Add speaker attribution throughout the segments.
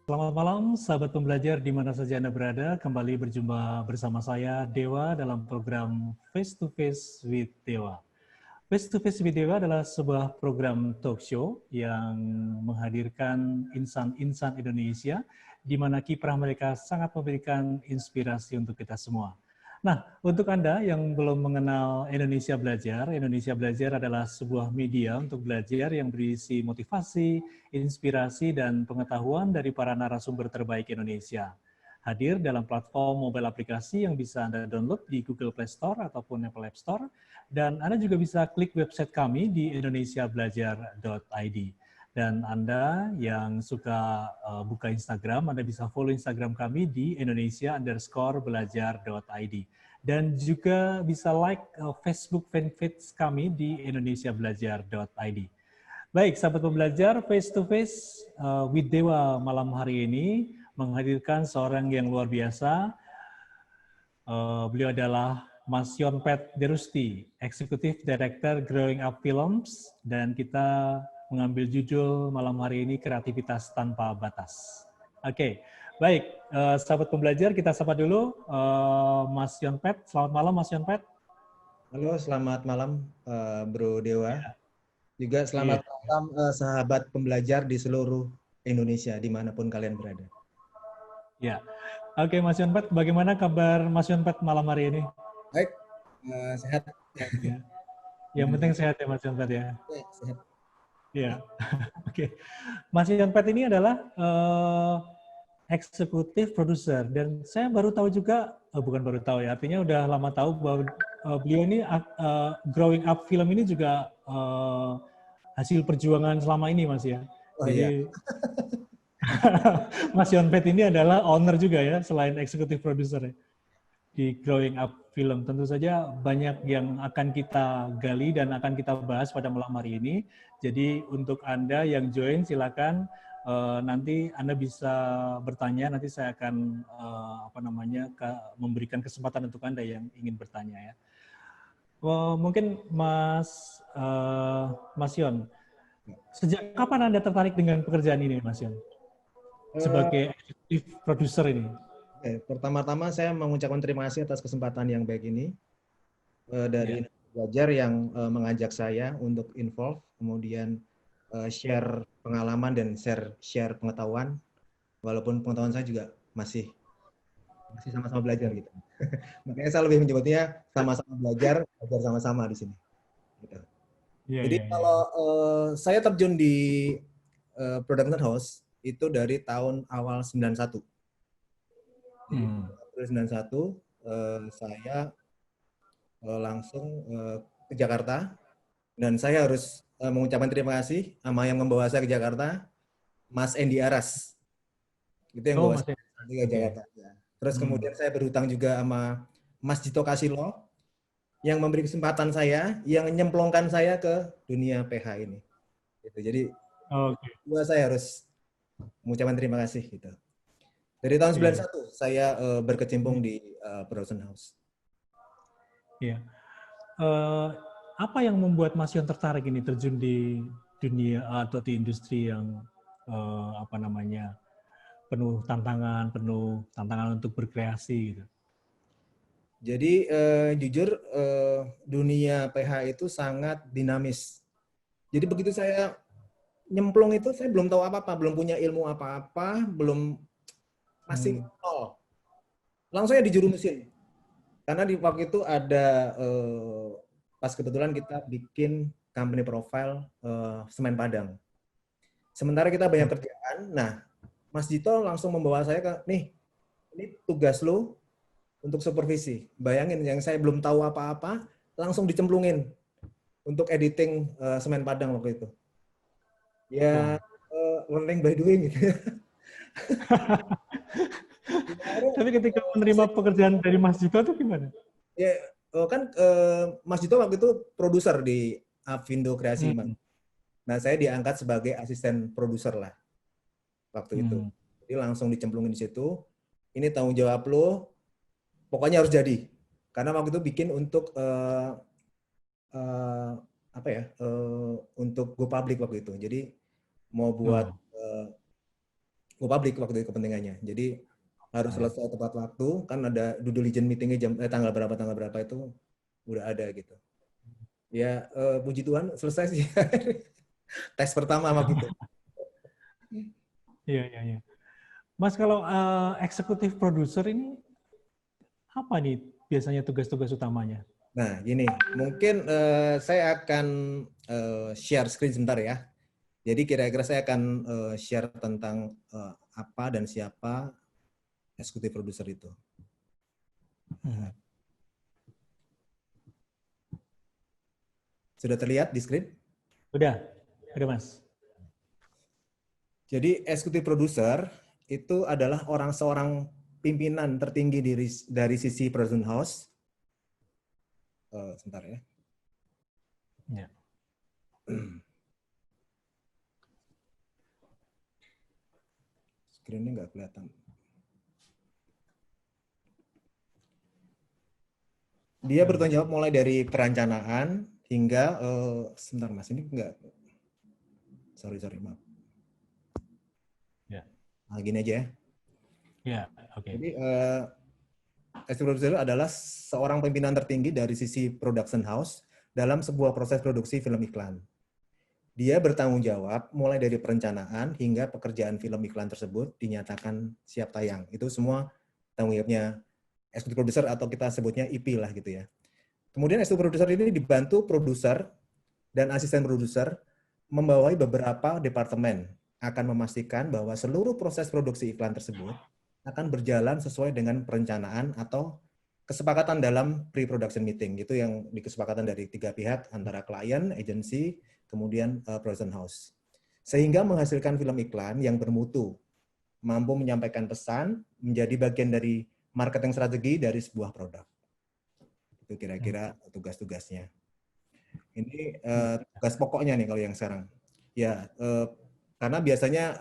Speaker 1: Selamat malam, sahabat pembelajar di mana saja Anda berada. Kembali berjumpa bersama saya, Dewa, dalam program Face to Face with Dewa. Face to Face with Dewa adalah sebuah program talk show yang menghadirkan insan-insan Indonesia, di mana kiprah mereka sangat memberikan inspirasi untuk kita semua. Nah, untuk Anda yang belum mengenal Indonesia Belajar adalah sebuah media untuk belajar yang berisi motivasi, inspirasi, dan pengetahuan dari para narasumber terbaik Indonesia. Hadir dalam platform mobile aplikasi yang bisa Anda download di Google Play Store ataupun Apple App Store, dan Anda juga bisa klik website kami di indonesiabelajar.id. Dan Anda yang suka buka Instagram, Anda bisa follow Instagram kami di indonesia_belajar.id. Dan juga bisa like Facebook fanpage kami di indonesiabelajar.id. Baik, sahabat pembelajar, face to face with Dewa malam hari ini menghadirkan seorang yang luar biasa. Beliau adalah Mas Yonpet Derusti, Executive Director Growing Up Films, dan kita mengambil judul malam hari ini Kreativitas Tanpa Batas. Oke, baik, sahabat pembelajar, kita sapa dulu Mas Yonpet. Selamat malam, Mas Yonpet.
Speaker 2: Halo, selamat malam Bro Dewa. Juga
Speaker 1: Iya.
Speaker 2: selamat malam sahabat pembelajar di seluruh Indonesia, dimanapun kalian berada.
Speaker 1: Ya, oke Mas Yonpet, bagaimana kabar Mas Yonpet malam hari ini?
Speaker 2: Baik, sehat.
Speaker 1: Ya. Yang penting sehat ya Mas Yonpet ya.
Speaker 2: Ya, sehat.
Speaker 1: Ya, oke. Mas Yonpet ini adalah eksekutif produser, dan saya baru tahu juga, bukan baru tahu ya, artinya udah lama tahu bahwa beliau ini Growing Up Film ini juga hasil perjuangan selama ini Mas ya.
Speaker 2: Oh iya.
Speaker 1: Jadi Mas Yonpet ini adalah owner juga ya, selain eksekutif produser ya, di Growing Up Film. Tentu saja banyak yang akan kita gali dan akan kita bahas pada malam hari ini. Jadi untuk Anda yang join silakan nanti Anda bisa bertanya, nanti saya akan memberikan kesempatan untuk Anda yang ingin bertanya ya. Mungkin Mas Yon, sejak kapan Anda tertarik dengan pekerjaan ini Mas Yon? Sebagai eksekutif produser ini.
Speaker 2: Pertama-tama saya mengucapkan terima kasih atas kesempatan yang baik ini dari Belajar yang mengajak saya untuk involve, kemudian share pengalaman dan share pengetahuan, walaupun pengetahuan saya juga masih sama-sama belajar gitu. Makanya saya lebih menyebutnya sama-sama belajar sama-sama di sini. Gitu. Jadi kalau saya terjun di production house itu dari tahun awal 91. Jadi April 91 saya langsung ke Jakarta, dan saya harus mengucapkan terima kasih sama yang membawa saya ke Jakarta, Mas Endi Aras. Itu yang bawa saya ke Jakarta. Terus kemudian saya berhutang juga sama Mas Dito Kasilo yang memberi kesempatan saya, yang nyemplongkan saya ke dunia PH ini. Gitu. Jadi saya harus mengucapkan terima kasih gitu. Dari tahun 91 saya berkecimpung di production house.
Speaker 1: Iya. Apa yang membuat Mas Yon tertarik ini terjun di dunia atau di industri yang penuh tantangan untuk berkreasi gitu?
Speaker 2: Jadi jujur dunia PH itu sangat dinamis. Jadi begitu saya nyemplung itu saya belum tahu apa-apa, belum punya ilmu apa-apa, masih nol. Langsung ya di juru mesin. Karena di waktu itu ada pas kebetulan kita bikin company profile semen Padang. Sementara kita banyak kerjaan, nah Mas Dito langsung membawa saya ke, nih, ini tugas lu untuk supervisi. Bayangin, yang saya belum tahu apa-apa, langsung dicemplungin untuk editing semen Padang waktu itu. Ya, learning by doing gitu.
Speaker 1: Tapi ketika menerima pekerjaan dari Mas Dito itu gimana?
Speaker 2: Ya, kan Mas Dito waktu itu produser di Avindo Kreasi. Nah, saya diangkat sebagai asisten produser lah waktu itu. Jadi langsung dicemplungin di situ. Ini tanggung jawab lo, pokoknya harus jadi. Karena waktu itu bikin untuk untuk go public waktu itu. Jadi mau buat go public waktu itu kepentingannya. Jadi harus selesai tepat waktu, kan ada due diligence meetingnya tanggal berapa itu udah ada gitu. Ya puji Tuhan selesai sih. Tes pertama sama gitu.
Speaker 1: Iya, iya, iya. Mas, kalau eksekutif produser ini apa nih biasanya tugas-tugas utamanya?
Speaker 2: Nah, gini, mungkin saya akan share screen sebentar ya. Jadi kira-kira saya akan share tentang apa dan siapa eksekutif produser itu. Sudah terlihat di screen?
Speaker 1: Udah Mas.
Speaker 2: Jadi eksekutif produser itu adalah seorang pimpinan tertinggi dari sisi production house. Sebentar ya.
Speaker 1: Ya.
Speaker 2: Screen-nya nggak kelihatan. Dia bertanggung jawab mulai dari perencanaan hingga sebentar Mas, ini enggak. Sorry, maaf.
Speaker 1: Ya.
Speaker 2: Nah, gini aja ya.
Speaker 1: Ya, oke.
Speaker 2: Jadi eksekutif produser adalah seorang pimpinan tertinggi dari sisi production house dalam sebuah proses produksi film iklan. Dia bertanggung jawab mulai dari perencanaan hingga pekerjaan film iklan tersebut dinyatakan siap tayang. Itu semua tanggung jawabnya eksekutif produser atau kita sebutnya EP lah gitu ya. Kemudian eksekutif produser ini dibantu produser dan asisten produser membawahi beberapa departemen, akan memastikan bahwa seluruh proses produksi iklan tersebut akan berjalan sesuai dengan perencanaan atau kesepakatan dalam pre-production meeting. Itu yang dikesepakatan dari 3 pihak antara klien, agensi, kemudian production house. Sehingga menghasilkan film iklan yang bermutu, mampu menyampaikan pesan, menjadi bagian dari marketing strategi dari sebuah produk. Itu kira-kira tugas-tugasnya. Ini tugas pokoknya nih kalau yang sekarang. Ya, karena biasanya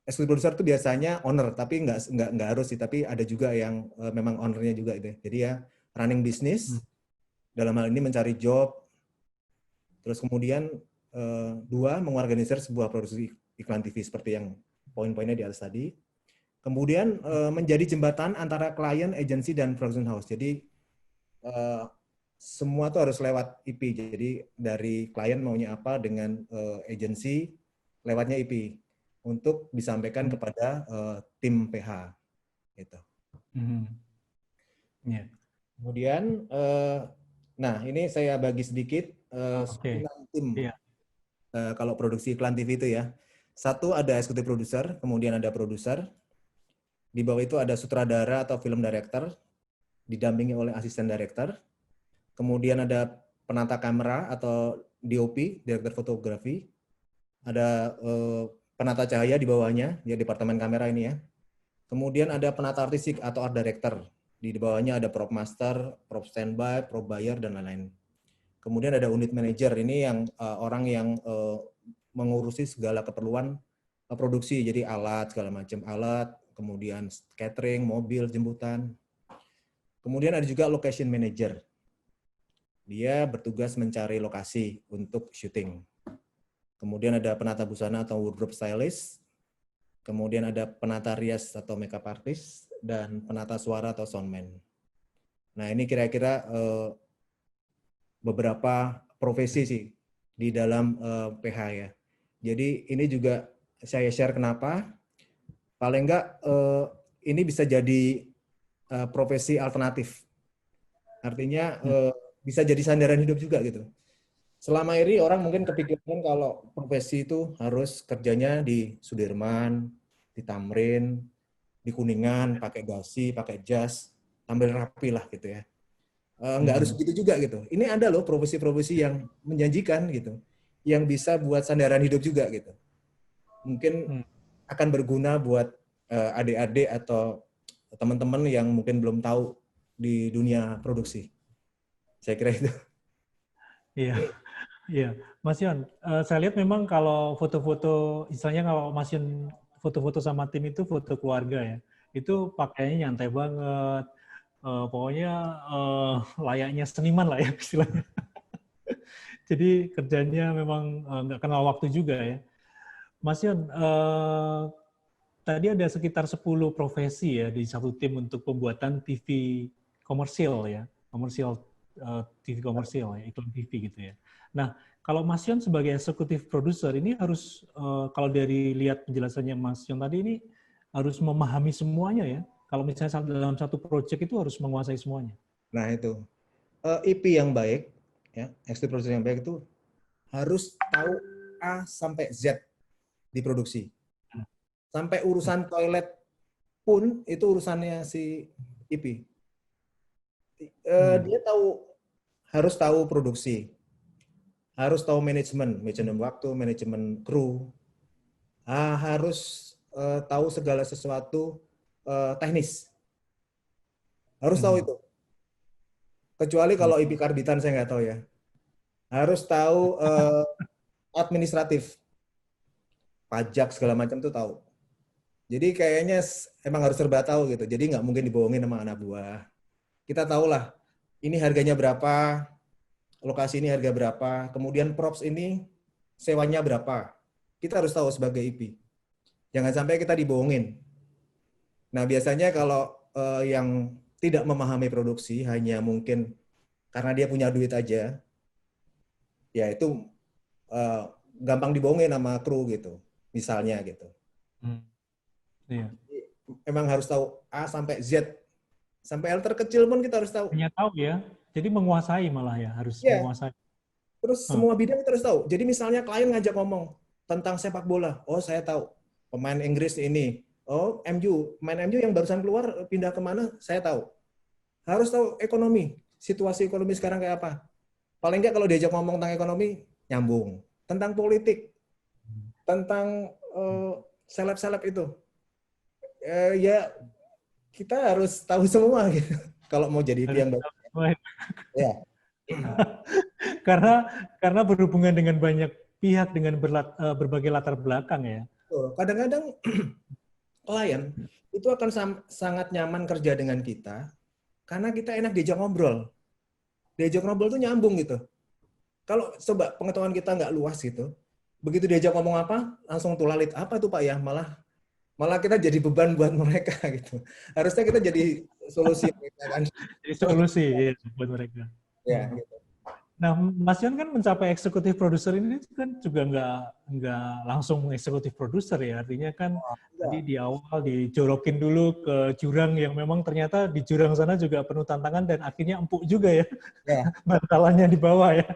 Speaker 2: eksekutif produser itu biasanya owner, tapi nggak harus sih, tapi ada juga yang memang ownernya juga itu. Jadi ya running bisnis, dalam hal ini mencari job, terus kemudian 2, mengorganisir sebuah produksi iklan TV seperti yang poin-poinnya di atas tadi. Kemudian menjadi jembatan antara klien, agensi, dan production house. Jadi semua tuh harus lewat IP. Jadi dari klien maunya apa dengan agensi lewatnya IP untuk disampaikan kepada tim PH. Gitu.
Speaker 1: Yeah.
Speaker 2: Kemudian, nah ini saya bagi sedikit tim.
Speaker 1: Yeah.
Speaker 2: Kalau produksi iklan TV itu ya, 1 ada eksekutif produser, kemudian ada produser. Di bawah itu ada sutradara atau film director, didampingi oleh asisten director. Kemudian ada penata kamera atau DOP, director fotografi. Ada penata cahaya di bawahnya, ya departemen kamera ini ya. Kemudian ada penata artistik atau art director. Di bawahnya ada prop master, prop standby, prop buyer, dan lain-lain. Kemudian ada unit manager, ini yang orang yang mengurusi segala keperluan produksi, jadi alat, segala macam alat, kemudian catering, mobil, jemputan. Kemudian ada juga location manager. Dia bertugas mencari lokasi untuk syuting. Kemudian ada penata busana atau wardrobe stylist. Kemudian ada penata rias atau makeup artist. Dan penata suara atau soundman. Nah ini kira-kira beberapa profesi sih di dalam PH ya. Jadi ini juga saya share kenapa. Paling enggak ini bisa jadi profesi alternatif. Artinya bisa jadi sandaran hidup juga gitu. Selama ini orang mungkin kepikiran kalau profesi itu harus kerjanya di Sudirman, di Tamrin, di Kuningan, pakai dasi, pakai jas, tampil rapi lah gitu ya. Nggak harus begitu juga gitu. Ini ada loh profesi-profesi yang menjanjikan gitu, yang bisa buat sandaran hidup juga gitu. Mungkin akan berguna buat adik-adik atau teman-teman yang mungkin belum tahu di dunia produksi. Saya kira itu.
Speaker 1: Iya, iya. Mas Yon, saya lihat memang kalau foto-foto, misalnya kalau Mas Yon foto-foto sama tim itu foto keluarga ya, itu pakaiannya nyantai banget, pokoknya layaknya seniman lah ya istilahnya. Jadi kerjanya memang nggak kenal waktu juga ya. Mas Yon, tadi ada sekitar 10 profesi ya di satu tim untuk pembuatan TV komersial ya, TV komersial ya, iklan TV gitu ya. Nah, kalau Mas Yon sebagai eksekutif produser ini harus kalau dari lihat penjelasannya Mas Yon tadi ini harus memahami semuanya ya. Kalau misalnya dalam satu project itu harus menguasai semuanya.
Speaker 2: Nah itu EP yang baik, ya, executive producer yang baik itu harus tahu A sampai Z di produksi. Sampai urusan toilet pun itu urusannya si EP. Dia harus tahu produksi, harus tahu manajemen waktu, manajemen kru, harus tahu segala sesuatu teknis, harus tahu itu. Kecuali kalau IP karbitan saya nggak tahu ya. Harus tahu administratif, pajak segala macam tuh tahu. Jadi kayaknya emang harus serba tahu gitu. Jadi nggak mungkin dibohongin sama anak buah. Kita tahulah ini harganya berapa, lokasi ini harga berapa, kemudian props ini sewanya berapa. Kita harus tahu sebagai IP. Jangan sampai kita dibohongin. Nah biasanya kalau yang tidak memahami produksi hanya mungkin karena dia punya duit aja, ya itu gampang dibohongin sama kru gitu, misalnya gitu.
Speaker 1: Iya.
Speaker 2: Emang harus tahu A sampai Z, sampai L terkecil pun kita harus tahu.
Speaker 1: Hanya tahu ya, jadi menguasai malah ya, harus
Speaker 2: Ya,
Speaker 1: menguasai.
Speaker 2: terus semua bidang kita harus tahu. Jadi misalnya klien ngajak ngomong tentang sepak bola, oh saya tahu pemain Inggris ini, oh pemain MU yang barusan keluar pindah kemana, saya tahu. Harus tahu ekonomi, situasi ekonomi sekarang kayak apa. Paling nggak kalau diajak ngomong tentang ekonomi, nyambung. Tentang politik, tentang seleb-seleb itu. Ya, kita harus tahu semua gitu. Kalau mau jadi IP yang baik. Ya.
Speaker 1: karena berhubungan dengan banyak pihak dengan berbagai latar belakang ya.
Speaker 2: Kadang-kadang klien itu akan sangat nyaman kerja dengan kita karena kita enak diajak ngobrol. Diajak ngobrol tuh nyambung gitu. Kalau coba pengetahuan kita nggak luas gitu, begitu diajak ngomong apa, langsung tulalit apa tuh Pak ya, malah kita jadi beban buat mereka gitu. Harusnya kita jadi solusi kan.
Speaker 1: Jadi solusi ya, buat mereka.
Speaker 2: Ya, gitu.
Speaker 1: Nah, Mas Yon kan mencapai eksekutif produser ini kan juga nggak langsung eksekutif produser ya. Artinya kan tadi di awal dijorokin dulu ke jurang yang memang ternyata di jurang sana juga penuh tantangan dan akhirnya empuk juga ya. Bantalannya di bawah ya.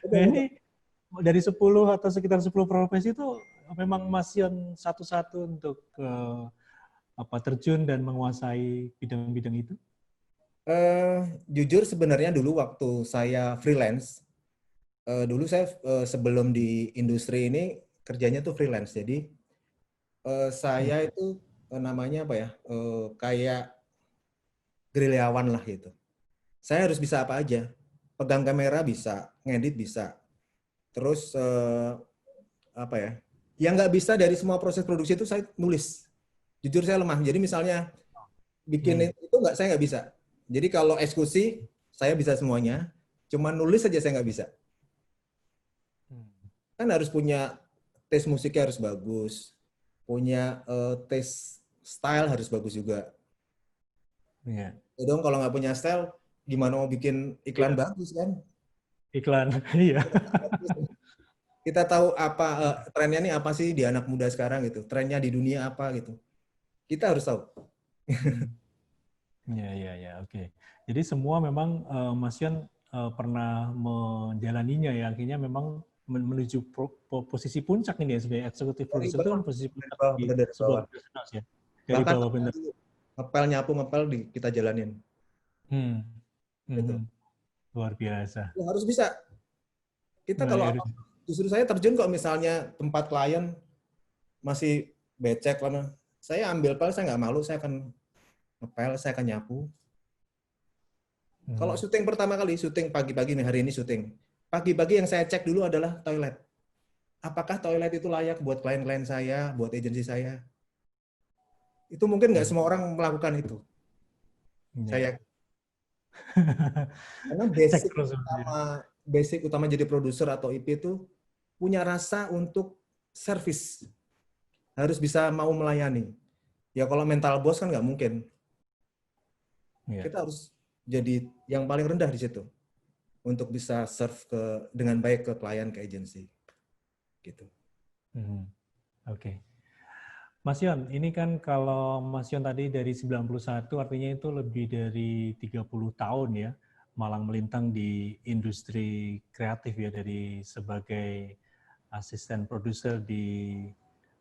Speaker 1: Nah ini dari 10 atau sekitar 10 profesi itu memang Mas Yon satu-satu untuk terjun dan menguasai bidang-bidang itu?
Speaker 2: Jujur sebenarnya dulu waktu saya freelance, dulu saya sebelum di industri ini kerjanya tuh freelance. Jadi saya itu namanya apa ya, kayak gerilyawan lah gitu. Saya harus bisa apa aja. Pegang kamera bisa, ngedit bisa. Terus apa ya, yang nggak bisa dari semua proses produksi itu saya nulis. Jujur saya lemah. Jadi misalnya bikin itu saya nggak bisa. Jadi kalau eksekusi, saya bisa semuanya. Cuma nulis saja saya nggak bisa. Kan harus punya taste musiknya harus bagus. Punya taste style harus bagus juga.
Speaker 1: Iya.
Speaker 2: Dong kalau nggak punya style, gimana mau bikin iklan bagus kan?
Speaker 1: Iklan, iya.
Speaker 2: Kita tahu apa trennya nih apa sih di anak muda sekarang gitu. Trennya di dunia apa gitu. Kita harus tahu.
Speaker 1: Ya, oke. Jadi semua memang Mas Yon pernah menjalaninya ya, akhirnya memang menuju posisi puncak ini ya sebagai eksekutif produser itu kan posisi puncak di sebuah bisnis ya. Dari
Speaker 2: Bahkan
Speaker 1: bawah benar.
Speaker 2: ngepel kita jalanin.
Speaker 1: Gitu. Luar biasa.
Speaker 2: Ya, harus bisa. Kita kalau justru saya terjun kok misalnya tempat klien masih becek karena saya ambil pel, saya nggak malu, saya akan ngepel, saya akan nyapu. Kalau syuting pertama kali, syuting pagi-pagi nih, hari ini syuting. Pagi-pagi yang saya cek dulu adalah toilet. Apakah toilet itu layak buat klien-klien saya, buat agensi saya? Itu mungkin nggak semua orang melakukan itu. Saya karena basic utama jadi produser atau IP itu punya rasa untuk service. Harus bisa mau melayani. Ya kalau mental bos kan nggak mungkin.
Speaker 1: Iya.
Speaker 2: Kita harus jadi yang paling rendah di situ untuk bisa serve dengan baik ke klien, ke agensi. Gitu.
Speaker 1: Oke. Mas Yon, ini kan kalau Mas Yon tadi dari 91 artinya itu lebih dari 30 tahun ya, malang melintang di industri kreatif ya, dari sebagai asisten produser di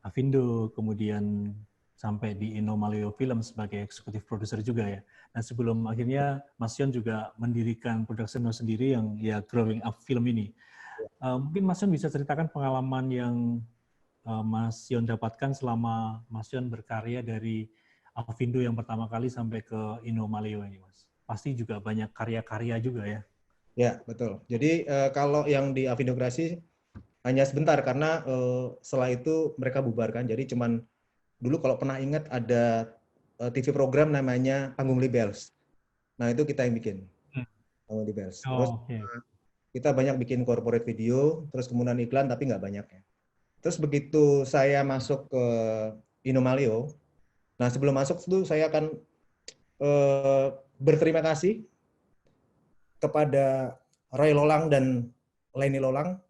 Speaker 1: Avindo, kemudian sampai di Inomaleo Film sebagai eksekutif produser juga ya. Nah sebelum akhirnya Mas Yon juga mendirikan production house sendiri yang ya Growing Up Film ini. Mungkin Mas Yon bisa ceritakan pengalaman yang Mas Yon dapatkan selama Mas Yon berkarya dari Avindo yang pertama kali sampai ke Inomaleo ini, Mas. Pasti juga banyak karya-karya juga ya.
Speaker 2: Ya, betul. Jadi kalau yang di Avindo Kreasi hanya sebentar karena setelah itu mereka bubarkan. Jadi cuman dulu kalau pernah ingat ada TV program namanya Panggung Libels. Nah, itu kita yang bikin. Panggung Libels. Terus
Speaker 1: Oh, okay.
Speaker 2: kita banyak bikin corporate video, terus kemudian iklan tapi nggak banyak ya. Terus begitu saya masuk ke Inomaleo, nah sebelum masuk itu saya akan berterima kasih kepada Ray Lolang dan Leni Lolang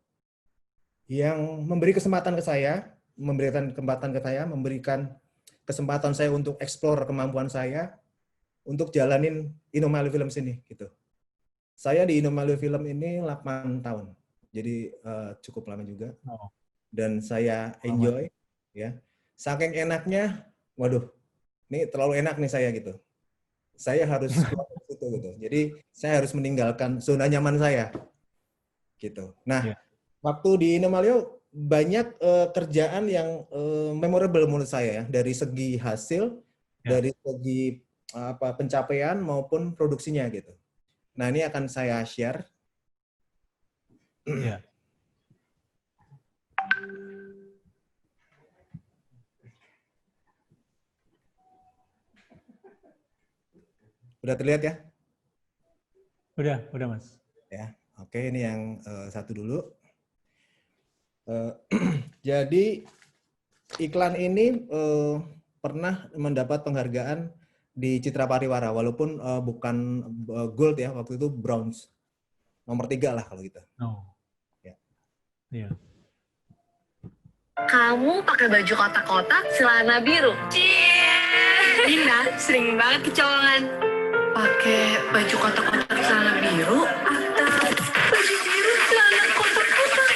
Speaker 2: yang memberi kesempatan ke saya, memberikan kesempatan saya untuk eksplor kemampuan saya untuk jalanin Inomaleo Films ini gitu. Saya di Inomaleo Film ini 8 tahun. Jadi cukup lama juga. Dan saya enjoy ya. Saking enaknya, waduh, ini terlalu enak nih saya gitu. Saya harus keluar dari situ gitu. Jadi saya harus meninggalkan zona nyaman saya gitu. Nah, waktu di Inomaleo banyak kerjaan yang memorable menurut saya ya, dari segi hasil, dari segi pencapaian maupun produksinya gitu. Nah, ini akan saya share.
Speaker 1: Ya.
Speaker 2: Udah terlihat ya?
Speaker 1: Udah Mas.
Speaker 2: Ya, oke, ini yang satu dulu. Jadi iklan ini pernah mendapat penghargaan di Citra Pariwara, walaupun bukan gold ya, waktu itu bronze. Nomor 3 lah kalau gitu.
Speaker 1: Oh.
Speaker 2: Ya.
Speaker 1: Iya.
Speaker 3: Kamu pakai baju kotak-kotak, celana biru. Dina sering banget kecolongan. Pakai baju kotak-kotak, celana biru, atau baju biru, celana kotak-kotak.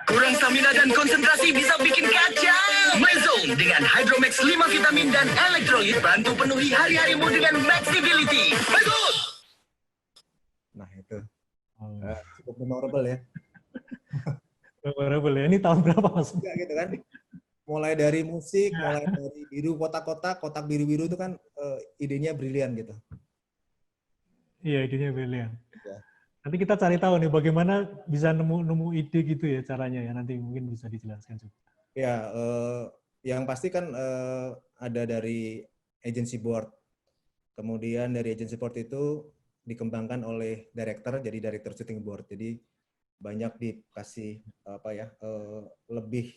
Speaker 4: Kurang stamina dan konsentrasi bisa bikin kacau. MyZone dengan Hydromax 5 vitamin dan elektrolit bantu penuhi hari-harimu dengan maxibility. Bagus!
Speaker 2: Nah itu cukup memorable ya.
Speaker 1: Memorable ya. Ini tahun berapa Mas?
Speaker 2: Enggak gitu kan. Mulai dari musik, mulai dari biru kotak-kotak, kotak biru-biru itu kan idenya brilian gitu.
Speaker 1: Iya, idenya brilian.
Speaker 2: Ya.
Speaker 1: Nanti kita cari tahu nih bagaimana bisa nemu ide gitu ya caranya ya. Nanti mungkin bisa dijelaskan juga.
Speaker 2: Ya, yang pasti kan ada dari agency board. Kemudian dari agency board itu dikembangkan oleh director, jadi director shooting board. Jadi banyak dikasih lebih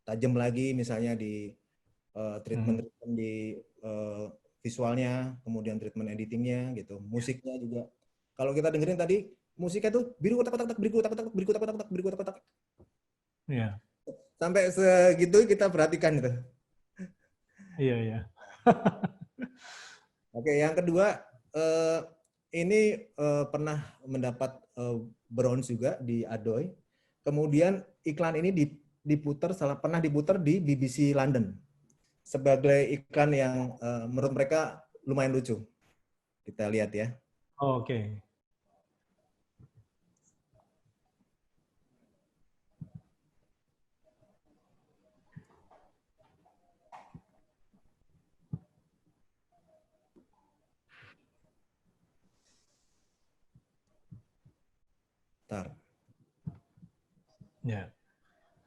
Speaker 2: tajam lagi, misalnya di treatment di visualnya, kemudian treatment editingnya gitu, musiknya juga. Kalau kita dengerin tadi musiknya tuh biru kotak-kotak, biru kotak-kotak, biru kotak-kotak, biru kotak-kotak.
Speaker 1: Iya.
Speaker 2: Sampai segitu kita perhatikan itu.
Speaker 1: Iya.
Speaker 2: Oke, yang kedua ini pernah mendapat bronze juga di Adoy. Kemudian iklan ini pernah diputar di BBC London sebagai iklan yang menurut mereka lumayan lucu. Kita lihat ya.
Speaker 1: Oh, oke.
Speaker 2: Bentar.
Speaker 1: Ya.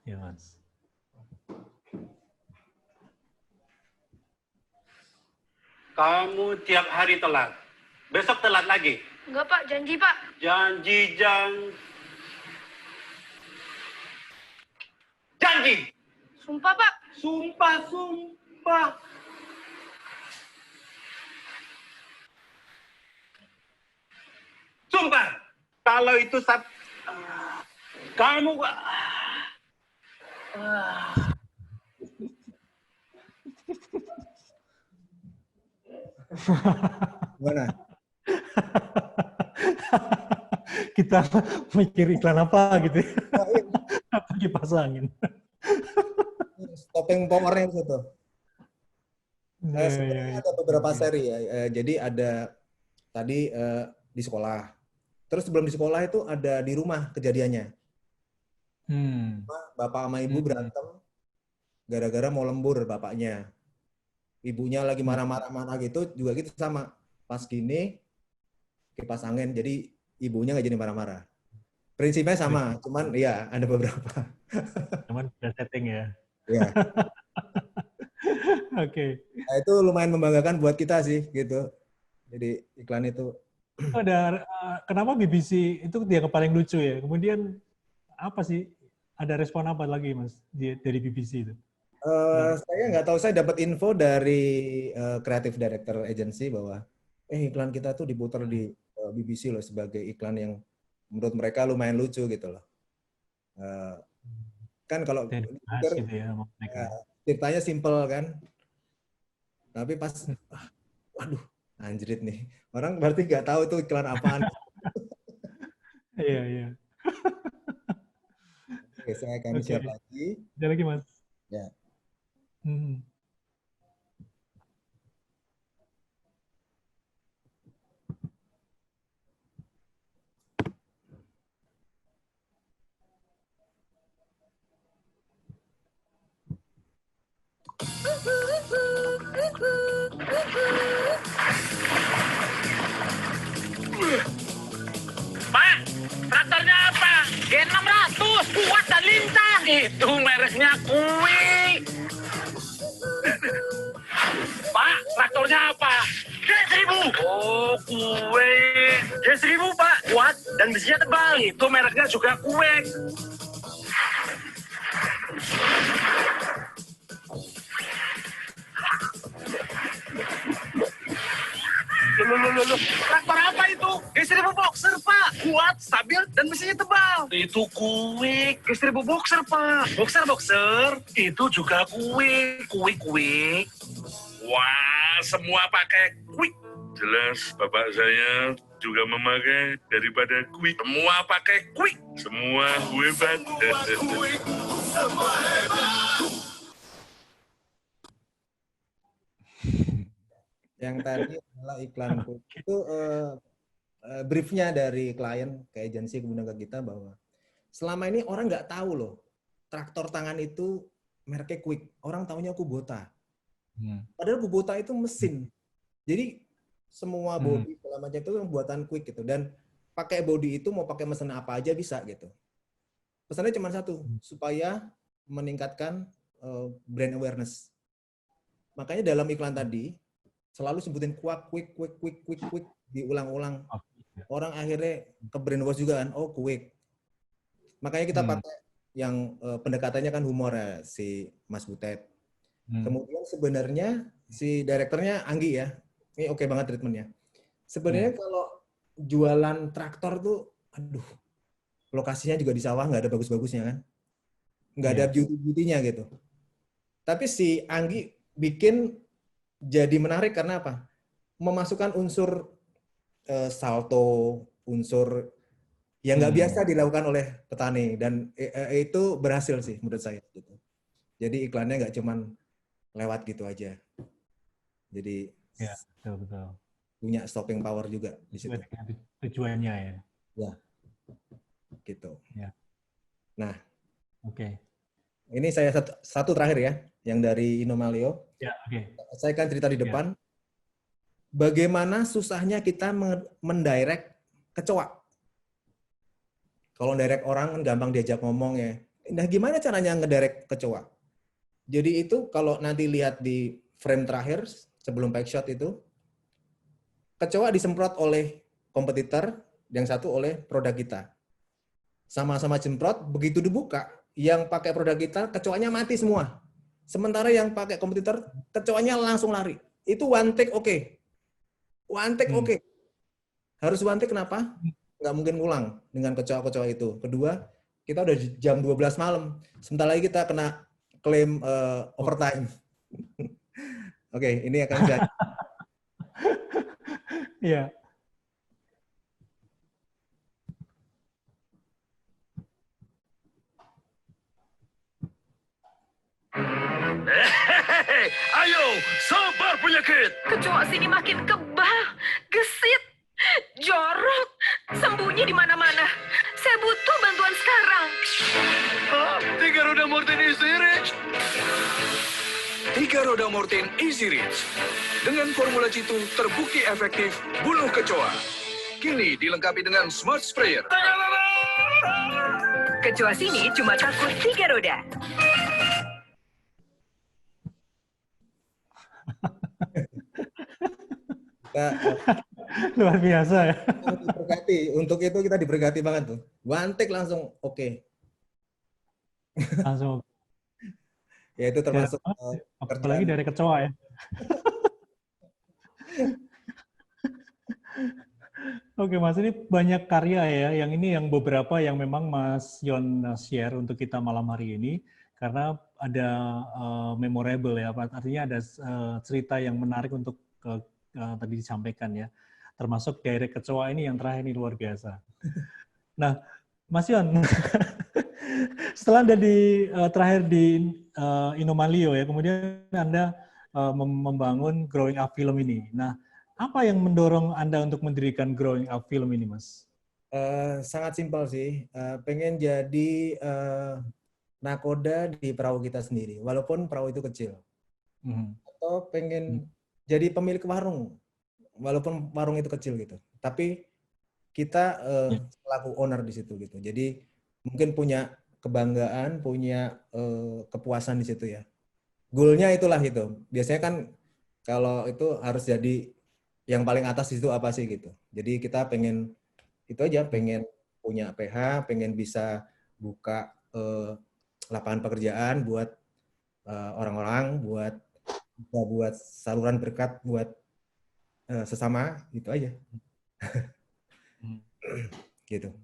Speaker 1: Ya, Mas.
Speaker 5: Kamu tiap hari telat. Besok telat lagi.
Speaker 3: Enggak Pak, janji Pak.
Speaker 5: Janji janji.
Speaker 3: Sumpah, Pak.
Speaker 5: Sumpah. Sumpah. Kalau itu kamu
Speaker 2: Gimana?
Speaker 1: Kita mikir iklan apa gitu ya. Apa dipasangin.
Speaker 2: Stopping powernya di situ.
Speaker 1: Iya,
Speaker 2: Sebenarnya ada beberapa seri ya. Jadi ada tadi di sekolah. Terus sebelum di sekolah itu ada di rumah kejadiannya. Bapak sama ibu berantem gara-gara mau lembur bapaknya. Ibunya lagi marah-marah gitu, juga gitu sama. Pas gini, kipas angin, jadi ibunya nggak jadi marah-marah. Prinsipnya sama, cuman ya ada beberapa.
Speaker 1: Cuman udah setting ya.
Speaker 2: Ya.
Speaker 1: Oke.
Speaker 2: Nah, itu lumayan membanggakan buat kita sih, gitu. Jadi iklan itu.
Speaker 1: Kenapa BBC itu dia yang paling lucu ya? Kemudian apa sih? Ada respon apa lagi Mas dari BBC itu?
Speaker 2: Saya nggak tahu, saya dapat info dari Creative Director Agency bahwa iklan kita tuh diputar di BBC loh sebagai iklan yang menurut mereka lumayan lucu gitu loh. Kan kalau
Speaker 1: gitu ya,
Speaker 2: ceritanya simple kan, tapi pas waduh anjrit nih, orang berarti nggak tahu itu iklan apaan.
Speaker 1: Iya.
Speaker 2: Oke, saya akan share lagi.
Speaker 1: Ada lagi Mas?
Speaker 2: Ya.
Speaker 5: Pak, traktornya apa? G600, kuat dan lincah. Itu mereknya Kwik. Pak, traktornya apa? G1000. Oh, Kwik. G1000, Pak. Kuat dan besinya tebal. Itu mereknya juga Kwik. Loh. Traktor apa itu? G1000 Boxer, Pak. Kuat, stabil, dan mesinnya tebal. Itu Kwik. G1000 Boxer, Pak. Boxer. Itu juga Kwik.
Speaker 6: Wah, semua pakai Kwik. Jelas bapak saya juga memakai daripada Kwik. Semua pakai Kwik. Semua hebat.
Speaker 2: Yang tadi adalah iklan Kwik. Itu briefnya dari klien ke agensi kemudian ke kita bahwa selama ini orang nggak tahu loh traktor tangan itu mereknya Kwik. Orang taunya Kubota. Padahal Kubota itu mesin. Jadi semua bodi segala macam itu buatan Kwik gitu. Dan pakai bodi itu mau pakai mesin apa aja bisa gitu. Pesannya cuma satu, supaya meningkatkan brand awareness. Makanya dalam iklan tadi selalu sebutin Kwik diulang-ulang. Orang akhirnya ke brainwash juga kan, oh Kwik. Makanya kita pakai yang pendekatannya kan humor ya, si Mas Butet. Kemudian sebenarnya si direkturnya Anggi ya, ini oke banget treatmentnya. Sebenarnya kalau jualan traktor tuh, aduh, lokasinya juga di sawah, nggak ada bagus-bagusnya kan. Nggak ada beauty-beauty-nya gitu. Tapi si Anggi bikin jadi menarik karena apa? Memasukkan unsur salto, unsur yang nggak biasa dilakukan oleh petani. Dan itu berhasil sih menurut saya. Gitu. Jadi iklannya nggak cuman lewat gitu aja. Jadi
Speaker 1: ya, betul.
Speaker 2: Punya stopping power juga di situ.
Speaker 1: Tujuannya ya.
Speaker 2: Ya. Gitu.
Speaker 1: Ya.
Speaker 2: Nah.
Speaker 1: Oke.
Speaker 2: Ini saya satu terakhir ya, yang dari Inomaleo.
Speaker 1: Ya, oke.
Speaker 2: Saya kan cerita di depan. Bagaimana susahnya kita mendirect kecoa. Kalau direct orang kan gampang diajak ngomong ya. Nah, gimana caranya ngedirect kecoa? Jadi itu kalau nanti lihat di frame terakhir sebelum back shot itu, kecoa disemprot oleh kompetitor, yang satu oleh produk kita. Sama-sama semprot, begitu dibuka, yang pakai produk kita kecoanya mati semua. Sementara yang pakai komputer kecoanya langsung lari. Itu one take oke. One take oke. Harus one take kenapa? Nggak mungkin ngulang dengan kecoa-kecoa itu. Kedua, kita udah jam 12 malam. Sebentar lagi kita kena klaim overtime. Oke, ini akan saya.
Speaker 1: Iya.
Speaker 4: Hehehe, ayo, sabar penyakit.
Speaker 3: Kecoa sini makin kebal, gesit, jorok, sembunyi di mana-mana. Saya butuh bantuan sekarang.
Speaker 4: Tiga Roda Mortin Easy Reach. Tiga Roda Mortin Easy Reach. Dengan formula jitu terbukti efektif bunuh kecoa. Kini dilengkapi dengan Smart Sprayer.
Speaker 3: Kecoa sini cuma takut 3 roda.
Speaker 2: Nah,
Speaker 1: Luar biasa ya.
Speaker 2: diberkati. Untuk itu kita diberkati banget tuh. One take langsung oke.
Speaker 1: Langsung.
Speaker 2: Ya itu termasuk
Speaker 1: Apalagi dari kecoa ya. Oke Mas, ini banyak karya ya. Yang ini yang beberapa yang memang Mas Yon share untuk kita malam hari ini. Karena ada memorable ya. Artinya ada cerita yang menarik untuk tadi disampaikan ya. Termasuk direct kecoa ini yang terakhir ini luar biasa. Nah, Mas Yon, setelah Anda terakhir di Inomalio ya, kemudian Anda membangun Growing Up Film ini. Nah, apa yang mendorong Anda untuk mendirikan Growing Up Film ini, Mas?
Speaker 2: Sangat simpel sih. Pengen jadi nakoda di perahu kita sendiri, walaupun perahu itu kecil. Atau pengen jadi pemilik warung, walaupun warung itu kecil gitu. Tapi kita selaku owner di situ gitu. Jadi mungkin punya kebanggaan, punya kepuasan di situ ya. Goalnya itulah itu. Biasanya kan kalau itu harus jadi yang paling atas itu apa sih gitu. Jadi kita pengen itu aja, pengen punya PH, pengen bisa buka lapangan pekerjaan buat orang-orang, buat saluran berkat buat sesama, gitu aja. Gitu.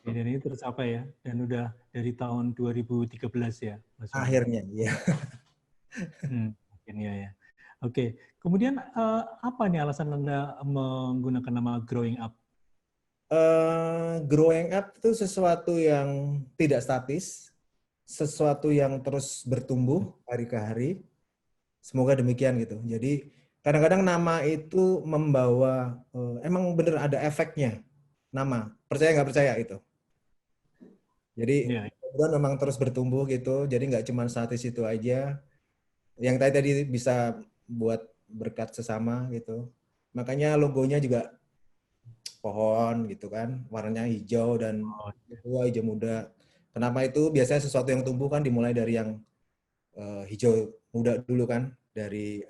Speaker 1: Dan ini tercapai ya, dan udah dari tahun 2013 ya. Mas Yon.
Speaker 2: Akhirnya, ya.
Speaker 1: Akhirnya ya. Oke, kemudian apa nih alasan Anda menggunakan nama Growing Up?
Speaker 2: Growing up itu sesuatu yang tidak statis, sesuatu yang terus bertumbuh hari ke hari. Semoga demikian gitu. Jadi kadang-kadang nama itu membawa, emang bener ada efeknya nama. Percaya nggak percaya itu. Jadi memang terus bertumbuh gitu. Jadi nggak cuma statis itu aja. Yang tadi bisa buat berkat sesama gitu. Makanya logonya juga pohon gitu kan, warnanya hijau dan hijau muda. Kenapa itu? Biasanya sesuatu yang tumbuh kan dimulai dari yang hijau muda dulu kan, dari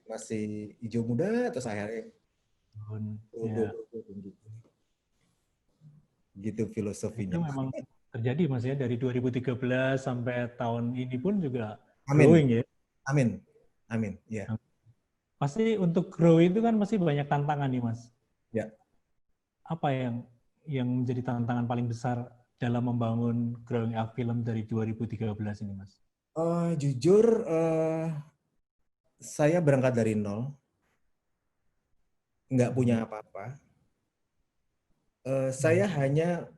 Speaker 2: masih hijau muda terus akhirnya gitu filosofinya.
Speaker 1: Itu memang terjadi Mas ya, dari 2013 sampai tahun ini pun juga
Speaker 2: Amin.
Speaker 1: growing ya.
Speaker 2: Amin. Amin. Ya.
Speaker 1: Pasti untuk grow itu kan masih banyak tantangan nih Mas.
Speaker 2: Ya.
Speaker 1: Apa yang menjadi tantangan paling besar dalam membangun Growing Up Film dari 2013 ini Mas?
Speaker 2: Jujur, saya berangkat dari nol, nggak punya apa-apa. Saya hanya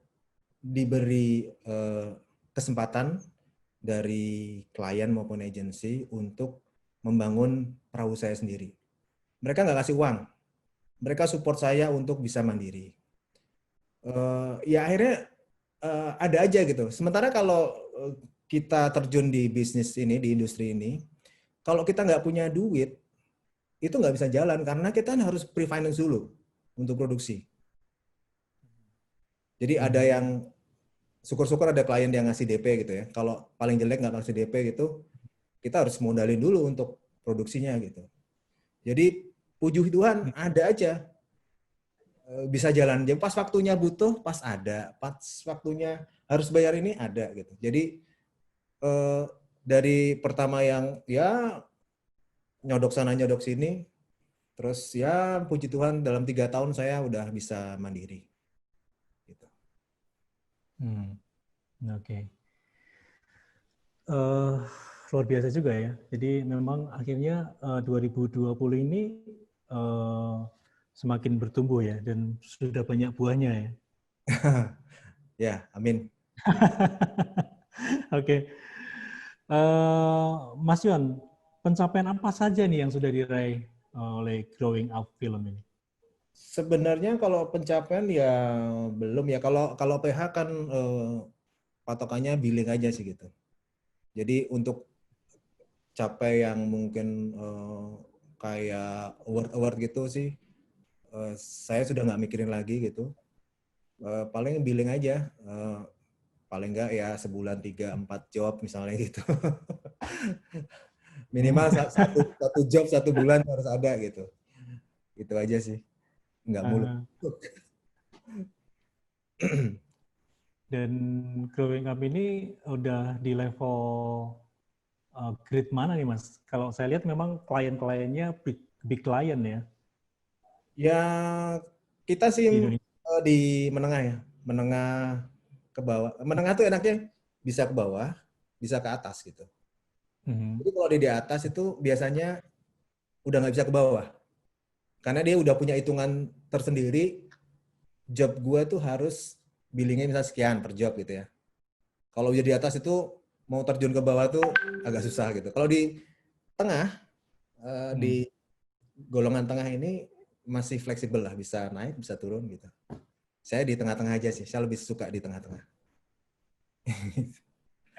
Speaker 2: diberi kesempatan dari klien maupun agensi untuk membangun perahu saya sendiri. Mereka nggak kasih uang, mereka support saya untuk bisa mandiri. Ya akhirnya ada aja gitu. Sementara kalau kita terjun di bisnis ini, di industri ini, kalau kita nggak punya duit, itu nggak bisa jalan karena kita harus pre-finance dulu untuk produksi. Jadi ada yang syukur-syukur ada klien yang ngasih DP gitu ya. Kalau paling jelek nggak ngasih DP gitu, kita harus modalin dulu untuk produksinya gitu. Jadi puji Tuhan ada aja bisa jalan. Jadi pas waktunya butuh, pas ada. Pas waktunya harus bayar ini ada gitu. Jadi dari pertama yang ya nyodok sana nyodok sini, terus ya puji Tuhan dalam 3 tahun saya udah bisa mandiri. Gitu.
Speaker 1: Oke. Luar biasa juga ya. Jadi memang akhirnya 2020 ini semakin bertumbuh ya, dan sudah banyak buahnya ya.
Speaker 2: Ya, amin.
Speaker 1: Oke. Mas Yon, pencapaian apa saja nih yang sudah diraih oleh Growing Up Film ini?
Speaker 2: Sebenarnya kalau pencapaian ya belum ya. Kalau PH kan patokannya billing aja sih gitu. Jadi untuk capai yang mungkin kayak award gitu sih, saya sudah nggak mikirin lagi gitu. Paling billing aja. Paling nggak ya sebulan 3-4 job misalnya gitu. Minimal satu job 1 bulan harus ada gitu. Itu aja sih. Nggak muluk.
Speaker 1: Dan Growing Up ini udah di level grade mana nih Mas? Kalau saya lihat memang klien-kliennya big client ya.
Speaker 2: Ya kita sih
Speaker 1: Di Indonesia.
Speaker 2: di menengah ya. Menengah ke bawah. Menengah tuh enaknya bisa ke bawah, bisa ke atas gitu. Jadi kalau di atas itu biasanya udah nggak bisa ke bawah. Karena dia udah punya hitungan tersendiri, job gue tuh harus billingnya misal sekian per job gitu ya. Kalau udah di atas itu mau terjun ke bawah tuh agak susah gitu. Kalau di tengah, di golongan tengah ini masih fleksibel lah, bisa naik, bisa turun gitu. Saya di tengah-tengah aja sih, saya lebih suka di tengah-tengah.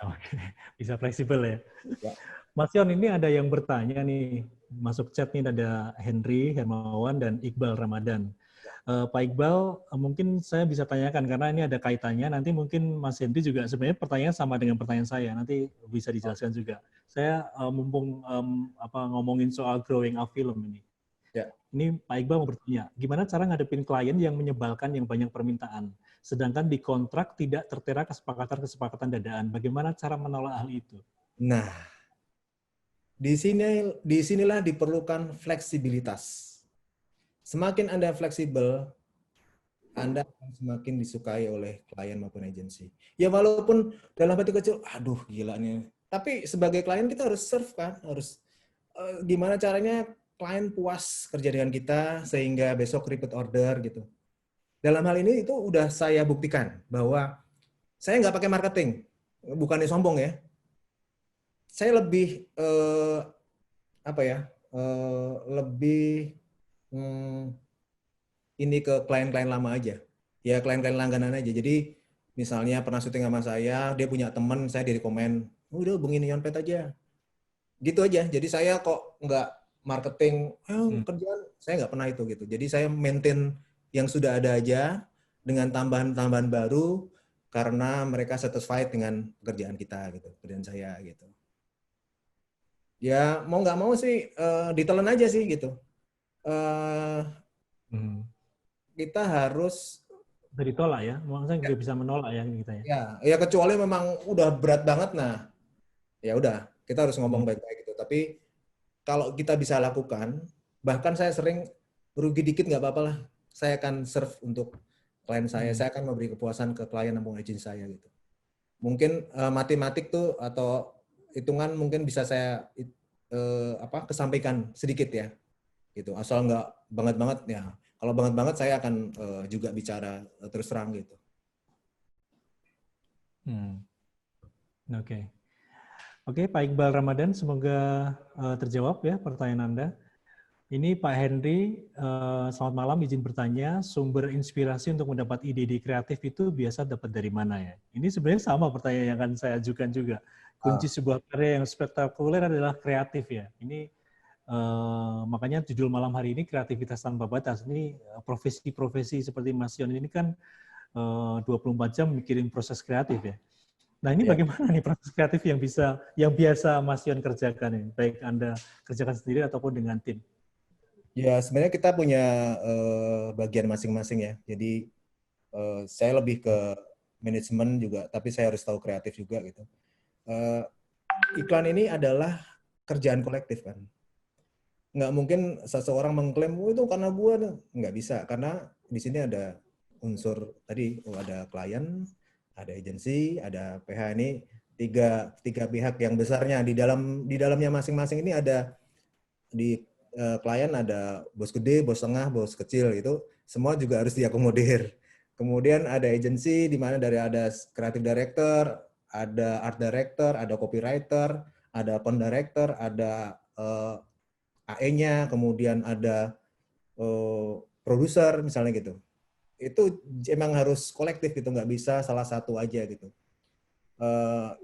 Speaker 1: Oke, bisa fleksibel ya.
Speaker 2: Ya.
Speaker 1: Mas Yon, ini ada yang bertanya nih, masuk chat nih, ada Henry Hermawan dan Iqbal Ramadan. Pak Iqbal, mungkin saya bisa tanyakan karena ini ada kaitannya. Nanti mungkin Mas Henry juga sebenarnya pertanyaan sama dengan pertanyaan saya. Nanti bisa dijelaskan juga. Saya mumpung ngomongin soal Growing Up Film ini.
Speaker 2: Ya.
Speaker 1: Ini Pak Iqbal mau bertanya, gimana cara ngadepin klien yang menyebalkan yang banyak permintaan, sedangkan di kontrak tidak tertera kesepakatan dadaan. Bagaimana cara menolak hal itu?
Speaker 2: Nah, disinilah diperlukan fleksibilitas. Semakin Anda fleksibel, Anda akan semakin disukai oleh klien maupun agensi. Ya walaupun dalam hati kecil, aduh gila nih. Tapi sebagai klien kita harus serve kan, harus gimana caranya klien puas kerja dengan kita sehingga besok repeat order gitu. Dalam hal ini itu udah saya buktikan bahwa saya nggak pakai marketing, bukannya sombong ya. Saya lebih lebih ini ke klien-klien lama aja. Ya klien-klien langganan aja. Jadi misalnya pernah syuting sama saya, dia punya teman, saya direkomend, udah hubungin Yonpet aja. Gitu aja. Jadi saya kok nggak marketing, kerjaan, saya nggak pernah itu gitu. Jadi saya maintain yang sudah ada aja dengan tambahan-tambahan baru karena mereka satisfied dengan pekerjaan kita gitu, pekerjaan saya gitu. Ya mau nggak mau sih ditelan aja sih gitu. Kita harus
Speaker 1: bisa ditolak ya, maksudnya juga bisa menolak ya kita ya.
Speaker 2: Ya kecuali memang udah berat banget, nah ya udah kita harus ngomong baik-baik gitu. Tapi kalau kita bisa lakukan, bahkan saya sering rugi dikit nggak apa-apa lah. Saya akan serve untuk klien saya akan memberi kepuasan ke klien maupun agensi saya gitu. Mungkin matematik tuh atau hitungan mungkin bisa saya kesampaikan sedikit ya, gitu. Asal nggak banget ya. Kalau banget saya akan juga bicara terus terang gitu.
Speaker 1: Oke, Pak Iqbal Ramadan, semoga terjawab ya pertanyaan Anda. Ini Pak Henry, selamat malam, izin bertanya, sumber inspirasi untuk mendapat ide-ide kreatif itu biasa dapat dari mana ya? Ini sebenarnya sama pertanyaan yang akan saya ajukan juga. Kunci sebuah karya yang spektakuler adalah kreatif ya. Ini makanya judul malam hari ini kreativitas tanpa batas. Ini profesi-profesi seperti Mas Yon ini kan 24 jam mikirin proses kreatif ya. Nah ini bagaimana nih proses kreatif yang biasa Mas Yon kerjakan ini, baik Anda kerjakan sendiri ataupun dengan tim?
Speaker 2: Ya, sebenarnya kita punya bagian masing-masing ya. Jadi saya lebih ke manajemen juga, tapi saya harus tahu kreatif juga gitu. Iklan ini adalah kerjaan kolektif kan. Nggak mungkin seseorang mengklaim, oh itu karena gua, nggak bisa. Karena di sini ada unsur tadi, ada klien, ada agensi, ada PH. Ini tiga pihak yang besarnya. Di dalamnya masing-masing ini ada di klien ada bos gede, bos tengah, bos kecil, itu semua juga harus diakomodir. Kemudian ada agensi di mana ada creative director, ada art director, ada copywriter, ada account director, ada AE-nya, kemudian ada produser misalnya gitu. Itu emang harus kolektif gitu, nggak bisa salah satu aja gitu.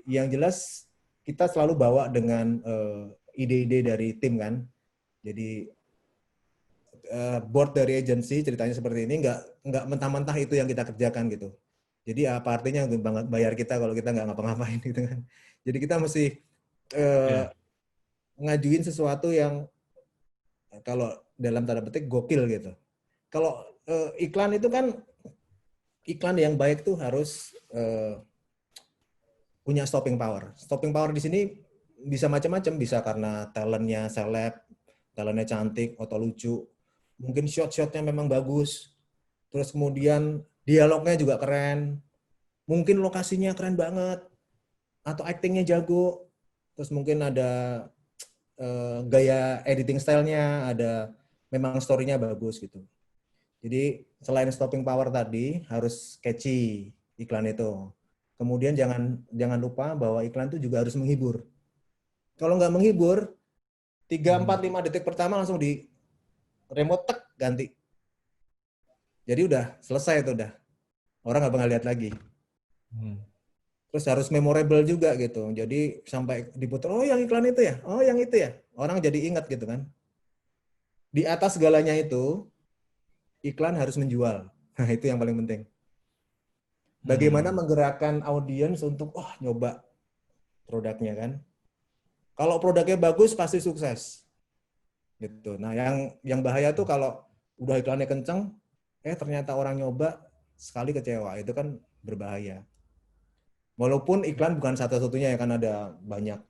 Speaker 2: Yang jelas kita selalu bawa dengan ide-ide dari tim kan. Jadi board dari agensi ceritanya seperti ini, nggak mentah-mentah itu yang kita kerjakan gitu. Jadi apa artinya bayar kita kalau kita nggak ngapa-ngapain gitu kan. Jadi kita mesti ngajuin sesuatu yang kalau dalam tanda petik gokil gitu. Kalau iklan itu kan, iklan yang baik tuh harus punya stopping power. Stopping power di sini bisa macam-macam, bisa karena talentnya seleb, talentnya cantik atau lucu. Mungkin shot-shotnya memang bagus. Terus kemudian dialognya juga keren. Mungkin lokasinya keren banget. Atau actingnya jago. Terus mungkin ada gaya editing style-nya, ada memang story-nya bagus gitu. Jadi selain stopping power tadi, harus catchy iklan itu. Kemudian jangan lupa bahwa iklan itu juga harus menghibur. Kalau nggak menghibur, 3, 4, 5 detik pertama langsung di remote tek ganti. Jadi udah selesai itu udah. Orang nggak bakal lihat lagi. Terus harus memorable juga gitu. Jadi sampai diputar, oh yang iklan itu ya, oh yang itu ya. Orang jadi ingat gitu kan. Di atas segalanya itu, iklan harus menjual. Nah itu yang paling penting. Bagaimana menggerakkan audiens untuk, oh nyoba produknya kan. Kalau produknya bagus pasti sukses. Gitu. Nah yang bahaya tuh kalau udah iklannya kenceng, ternyata orang nyoba sekali kecewa. Itu kan berbahaya. Walaupun iklan bukan satu-satunya ya, kan ada banyak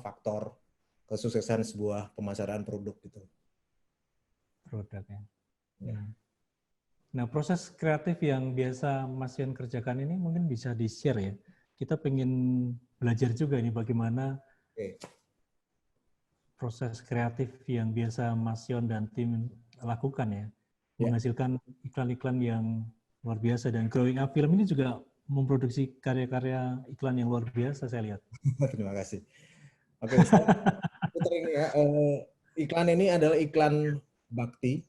Speaker 2: faktor kesuksesan sebuah pemasaran produk gitu.
Speaker 1: Produknya. Ya. Nah, proses kreatif yang biasa Mas Yon kerjakan ini mungkin bisa di-share ya. Kita pengen belajar juga nih bagaimana proses kreatif yang biasa Mas Yon dan tim lakukan ya. Menghasilkan iklan-iklan yang luar biasa, dan Growing Up Film ini juga memproduksi karya-karya iklan yang luar biasa saya lihat.
Speaker 2: Terima kasih. Oke, ini ya. Iklan ini adalah iklan Bakti.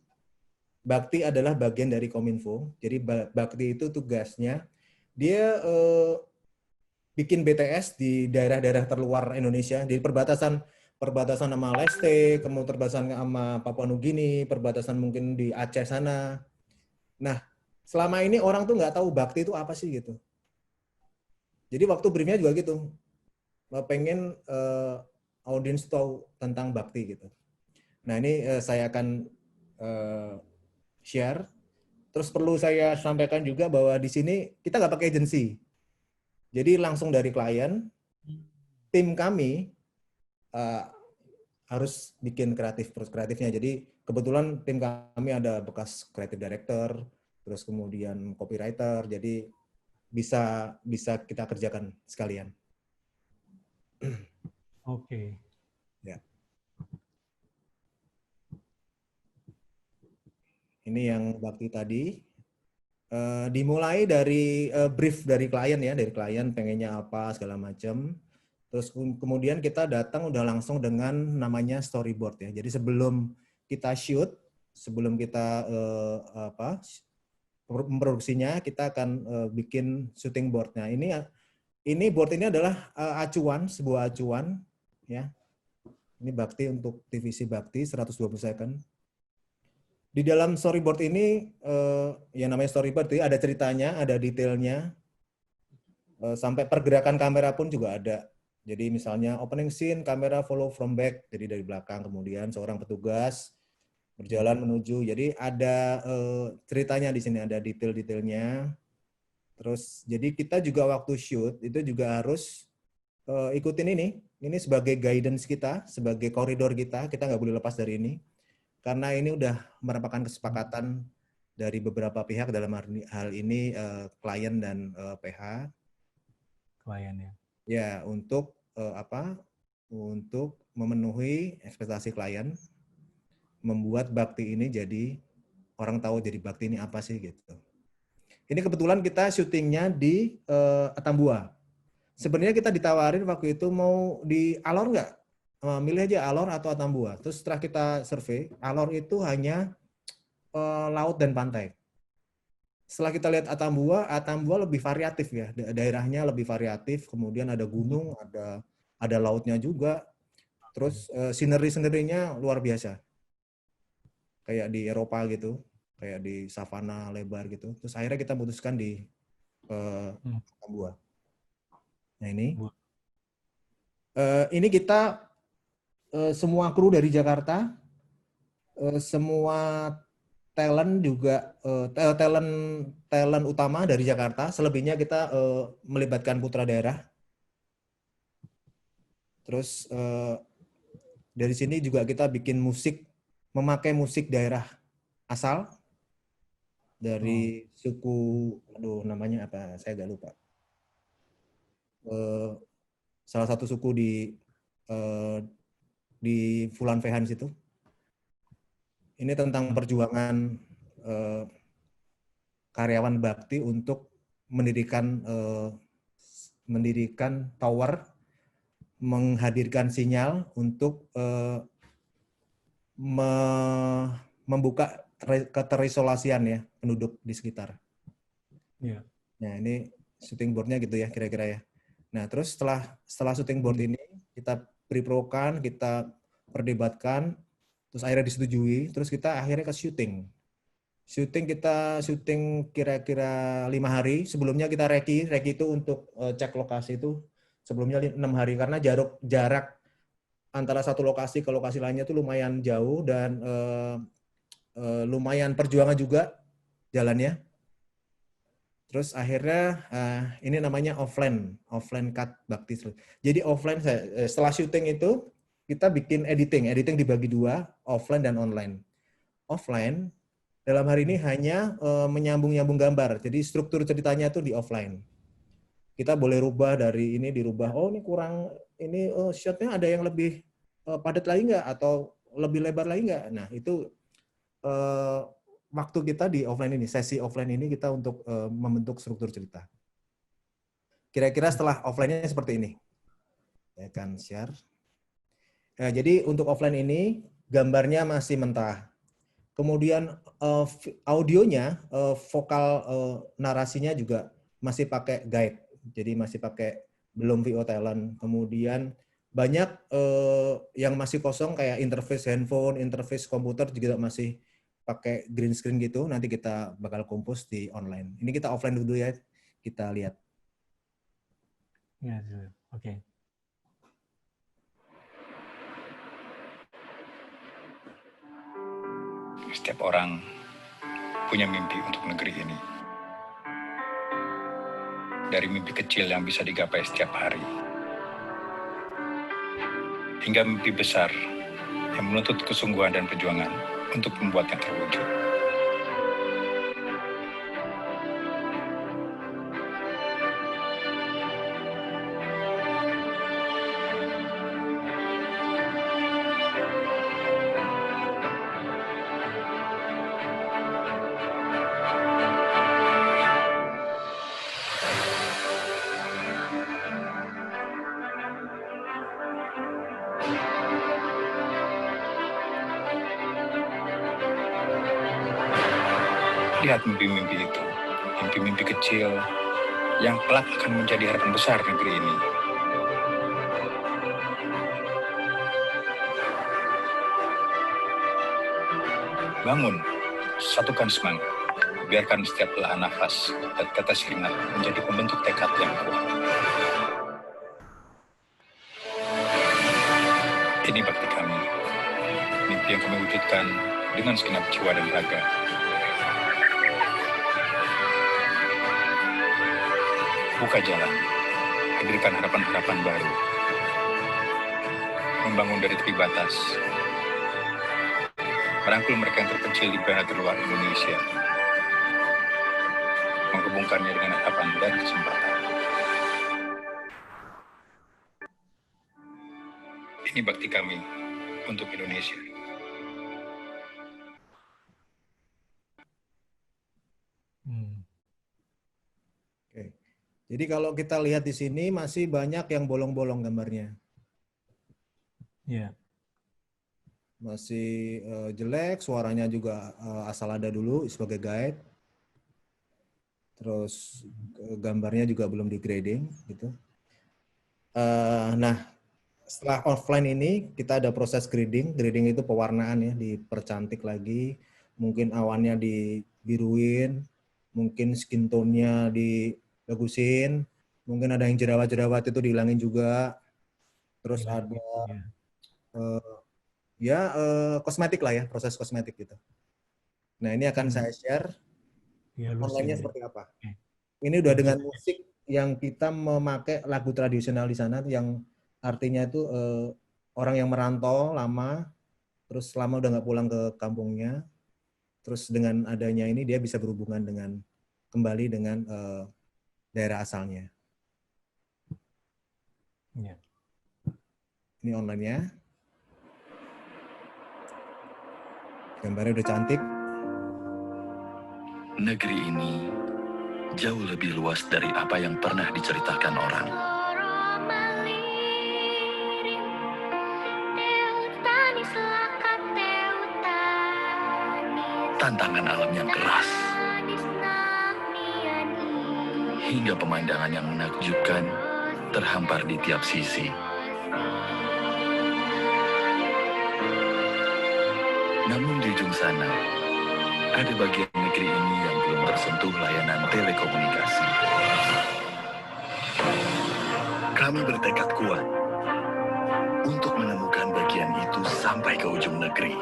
Speaker 2: Bakti adalah bagian dari Kominfo. Jadi Bakti itu tugasnya dia bikin BTS di daerah-daerah terluar Indonesia, di perbatasan sama Leste, kemudian perbatasan sama Papua Nugini, perbatasan mungkin di Aceh sana. Nah, selama ini orang tuh nggak tahu Bakti itu apa sih gitu. Jadi waktu briefnya juga gitu, pengen audiens tahu tentang Bakti gitu. Nah ini saya akan share. Terus perlu saya sampaikan juga bahwa di sini kita nggak pakai agensi. Jadi langsung dari klien, tim kami harus bikin kreatifnya. Jadi kebetulan tim kami ada bekas creative director, terus kemudian copywriter. Jadi bisa kita kerjakan sekalian.
Speaker 1: Oke.
Speaker 2: Ya. Ini yang Bakti tadi. Dimulai dari brief dari klien ya, dari klien pengennya apa segala macam. Terus kemudian kita datang udah langsung dengan namanya storyboard ya. Jadi sebelum kita shoot, sebelum kita memproduksinya, kita akan bikin shooting board-nya. Ini board ini adalah sebuah acuan ya. Ini Bakti untuk divisi Bakti 120 second. Di dalam storyboard ini yang namanya storyboard itu ada ceritanya, ada detailnya. Sampai pergerakan kamera pun juga ada. Jadi misalnya opening scene kamera follow from back, jadi dari belakang, kemudian seorang petugas berjalan menuju. Jadi ada ceritanya di sini, ada detail-detailnya. Terus jadi kita juga waktu shoot itu juga harus ikutin ini sebagai guidance kita, sebagai koridor kita nggak boleh lepas dari ini. Karena ini udah merupakan kesepakatan dari beberapa pihak, dalam hal ini klien dan PH.
Speaker 1: Klien ya.
Speaker 2: Ya, untuk untuk memenuhi ekspektasi klien, membuat Bakti ini jadi orang tahu jadi Bakti ini apa sih gitu. Ini kebetulan kita syutingnya di Atambua. Sebenarnya kita ditawarin waktu itu mau di Alor nggak? Milih aja Alor atau Atambua. Terus setelah kita survei, Alor itu hanya laut dan pantai. Setelah kita lihat Atambua lebih variatif ya, daerahnya lebih variatif. Kemudian ada gunung, ada lautnya juga. Terus scenery-nya luar biasa. Kayak di Eropa gitu, kayak di savana lebar gitu. Terus akhirnya kita putuskan di Atambua. Nah ini kita semua kru dari Jakarta, semua talent juga talent utama dari Jakarta. Selebihnya kita melibatkan putra daerah. Terus dari sini juga kita bikin musik, memakai musik daerah asal dari suku, namanya apa? Saya agak lupa. Salah satu suku di Fulan Vehan situ. Ini tentang perjuangan karyawan Bakti untuk mendirikan tower, menghadirkan sinyal untuk membuka keterisolasian ya penduduk di sekitar.
Speaker 1: Yeah.
Speaker 2: Nah ini shooting boardnya gitu ya kira-kira ya. Nah terus setelah shooting board ini kita pre-pro-kan, kita perdebatkan, terus akhirnya disetujui, terus kita akhirnya ke syuting. Kita syuting kira-kira 5 hari. Sebelumnya kita reki itu untuk cek lokasi itu sebelumnya 6 hari karena jarak antara satu lokasi ke lokasi lainnya itu lumayan jauh dan lumayan perjuangan juga jalannya. Terus akhirnya ini namanya offline cut Bakti. Jadi offline setelah syuting itu kita bikin editing dibagi 2, offline dan online. Offline dalam hari ini hanya menyambung-nyambung gambar. Jadi struktur ceritanya itu di offline. Kita boleh rubah dari ini dirubah. Oh ini kurang, ini shotnya ada yang lebih padat lagi nggak atau lebih lebar lagi nggak? Nah itu waktu kita di offline ini, sesi offline ini kita untuk membentuk struktur cerita. Kira-kira setelah offline-nya seperti ini. Saya akan share. Nah, jadi untuk offline ini gambarnya masih mentah. Kemudian audionya, vokal narasinya juga masih pakai guide. Jadi masih pakai belum VO talent. Kemudian banyak yang masih kosong kayak interface handphone, interface komputer juga masih pakai green screen gitu. Nanti kita bakal kompos di online. Ini kita offline dulu ya. Kita lihat.
Speaker 1: Ya, oke.
Speaker 7: Setiap orang punya mimpi untuk negeri ini. Dari mimpi kecil yang bisa digapai setiap hari, hingga mimpi besar yang menuntut kesungguhan dan perjuangan untuk membuatnya terwujud. Lihat mimpi-mimpi itu, mimpi-mimpi kecil yang kelak akan menjadi harapan besar negeri ini. Bangun, satukan semangat, biarkan setiap belahan nafas dan tetes keringat menjadi pembentuk tekad yang kuat. Ini bakti kami, mimpi yang kami wujudkan dengan segenap jiwa dan raga. Buka jalan, hadirkan harapan-harapan baru. Membangun dari tepi batas. Merangkul mereka yang terpencil di daerah terluar Indonesia. Menghubungkannya dengan harapan dan kesempatan. Ini bakti kami untuk Indonesia.
Speaker 2: Oke. Jadi kalau kita lihat di sini masih banyak yang bolong-bolong gambarnya.
Speaker 1: Iya.
Speaker 2: Masih jelek, suaranya juga asal ada dulu sebagai guide. Terus gambarnya juga belum di grading gitu. Nah, setelah offline ini kita ada proses grading. Grading itu pewarnaan ya, dipercantik lagi. Mungkin awannya dibiruin, mungkin skin tone-nya dibagusin, mungkin ada yang jerawat-jerawat itu dihilangin juga. Terus ada kosmetik lah ya, proses kosmetik gitu. Nah, ini akan saya share online-nya seperti apa. Ini udah dengan musik yang kita memakai lagu tradisional di sana, yang artinya itu orang yang merantau lama, terus lama udah nggak pulang ke kampungnya, terus dengan adanya ini dia bisa berhubungan dengan kembali dengan daerah asalnya.
Speaker 1: Ya.
Speaker 2: Ini online-nya. Gambarnya udah cantik.
Speaker 8: Negeri ini jauh lebih luas dari apa yang pernah diceritakan orang. Tantangan alam yang keras, hingga pemandangan yang menakjubkan terhampar di tiap sisi. Namun di ujung sana, ada bagian negeri ini yang belum tersentuh layanan telekomunikasi. Kami bertekad kuat untuk menemukan bagian itu sampai ke ujung negeri.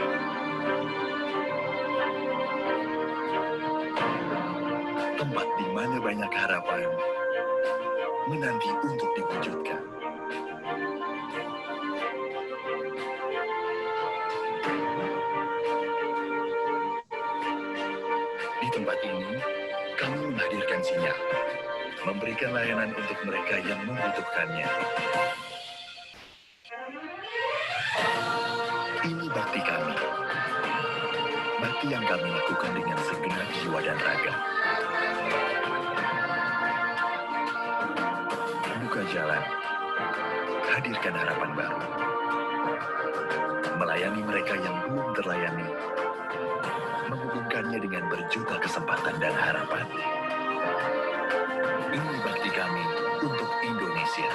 Speaker 8: Tempat di mana banyak harapan menanti untuk diwujudkan. Di tempat ini, kami menghadirkan sinyal, memberikan layanan untuk mereka yang membutuhkannya. Ini bakti kami. Bakti yang kami lakukan dengan segenap jiwa dan raga. Buka jalan, hadirkan harapan baru. Melayani mereka yang belum terlayani. Menghubungkannya dengan berjuta kesempatan dan harapan. Ini bakti kami untuk Indonesia.